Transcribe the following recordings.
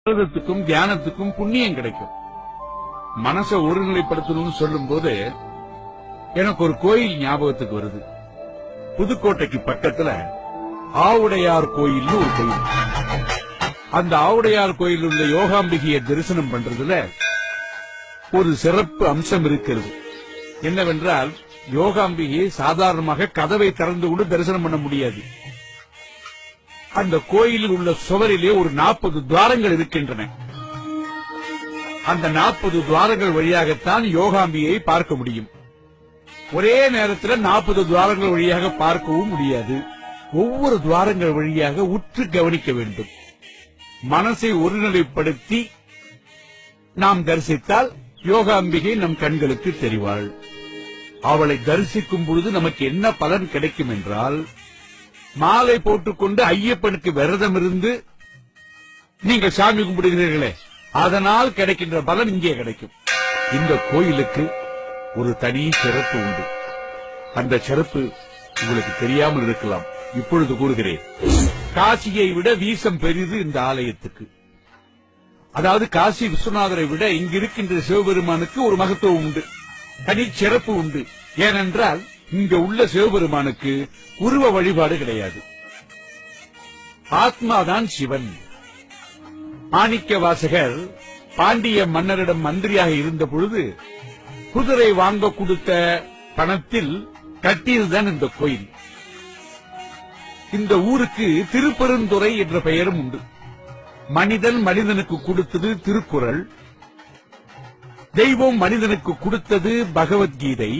விரதத்துக்கும் தியானத்துக்கும் புண்ணியம் கிடைக்கும். மனசை ஒருநிலைப்படுத்தணும்னு சொல்லும் போது எனக்கு ஒரு கோயில் ஞாபகத்துக்கு வருது. புதுக்கோட்டைக்கு பக்கத்துல ஆவுடையார் கோயில் ஒரு கோயில். அந்த ஆவுடையார் கோயில் உள்ள யோகாம்பிகையை தரிசனம் பண்றதுல ஒரு சிறப்பு அம்சம் இருக்கிறது. என்னவென்றால் யோகாம்பிகையை சாதாரணமாக கதவை திறந்து கொண்டு தரிசனம் பண்ண முடியாது. அந்த கோயிலில் உள்ள சுவரிலே ஒரு 40 துவாரங்கள் இருக்கின்றன. அந்த 40 துவாரங்கள் வழியாகத்தான் யோகாம்பிகையை பார்க்க முடியும். ஒரே நேரத்தில் 40 துவாரங்கள் வழியாக பார்க்கவும் முடியாது. ஒவ்வொரு துவாரங்கள் வழியாக உற்று கவனிக்க வேண்டும். மனசை ஒருநிலைப்படுத்தி நாம் தரிசித்தால் யோகாம்பிகை நம் கண்களுக்கு தெரிவாள். அவளை தரிசிக்கும் பொழுது நமக்கு என்ன பலன் கிடைக்கும் என்றால், மாலை போட்டுக்கொண்டு ஐயப்பனுக்கு விரதம் இருந்து நீங்கள் சாமி கும்பிடுகிறீர்களே, அதனால் கிடைக்கின்ற பலன் இங்கே கிடைக்கும். இந்த கோயிலுக்கு ஒரு தனி சிறப்பு உண்டு. அந்த சிறப்பு உங்களுக்கு தெரியாமல் இருக்கலாம். இப்பொழுது கூறுகிறேன். காசியை விட வீசம் பெரிது இந்த ஆலயத்துக்கு. அதாவது காசி விஸ்வநாதரை விட இங்கு இருக்கின்ற சிவபெருமானுக்கு ஒரு மகத்துவம் உண்டு, தனி சிறப்பு உண்டு. ஏனென்றால் இங்க உள்ள சிவபெருமானுக்கு உருவ வழிபாடு கிடையாது. ஆத்மாதான் சிவன். மாணிக்க வாசகர் பாண்டிய மன்னரிடம் மந்திரியாக இருந்த பொழுது குதிரை வாங்க கொடுத்த பணத்தில் கட்டியதுதான் இந்த கோயில். இந்த ஊருக்கு திருப்பெருந்துறை என்ற பெயரும் உண்டு. மனிதன் மனிதனுக்கு கொடுத்தது திருக்குறள், தெய்வம் மனிதனுக்கு கொடுத்தது பகவத்கீதை,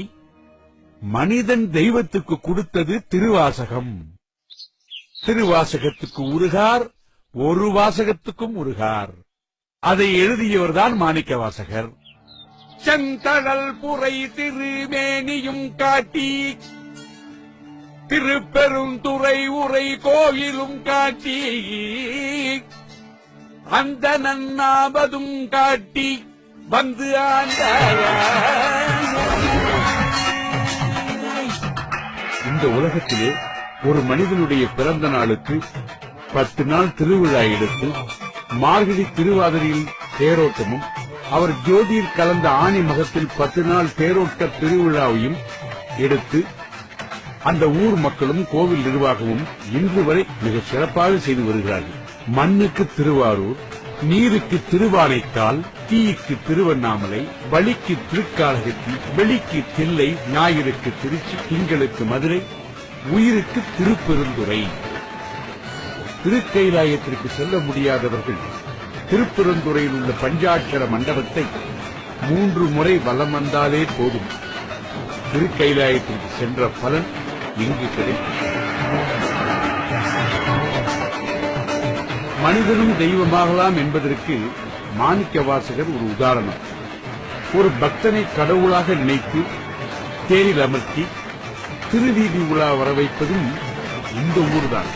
மனிதன் தெய்வத்துக்கு கொடுத்தது திருவாசகம். திருவாசகத்துக்கு உருகார், ஒரு வாசகத்துக்கும் உருகார். அதை எழுதியவர்தான் மாணிக்க வாசகர். செந்தழல் புரை திருமேனியும் காட்டி, திருப்பெருந்துறை உரை கோயிலும் காட்டி, அந்த நன்னாபதும் காட்டி வந்து ஆண்டார். இந்த உலகத்திலே ஒரு மனிதனுடைய பிறந்த நாளுக்கு 10 நாள் திருவிழா எடுத்து மார்கழி திருவாதிரையில் தேரோட்டமும், அவர் ஜோதியில் கலந்த ஆணி மகத்தில் 10 நாள் தேரோட்ட திருவிழாவையும் எடுத்து அந்த ஊர் மக்களும் கோவில் நிர்வாகமும் இன்று வரை மிக சிறப்பாக செய்து வருகிறார்கள். மண்ணுக்கு திருவாரூர், நீருக்கு திருவானைக்கால், தீக்கு திருவண்ணாமலை, வலிக்கு திருக்காலகத்தி, வெளிக்கு தில்லை, ஞாயிறுக்கு திருச்சி, திங்களுக்கு மதுரை, உயிருக்கு திருப்பெருந்துறை. திருக்கைலாயத்திற்கு செல்ல முடியாதவர்கள் திருப்பெருந்துறையில் உள்ள பஞ்சாட்சர மண்டபத்தை 3 முறை வலம் வந்தாலே போதும். திருக்கைலாயத்திற்கு சென்ற பலன் இங்கு கிடைக்கும். மனிதனும் தெய்வமாகலாம் என்பதற்கு மாணிக்க வாசகர் ஒரு உதாரணம். ஒரு பக்தனை கடவுளாக நினைத்து தேரில் அமர்த்தி திருவீதி உலா வர வைப்பதும் இந்த ஊர்தான்.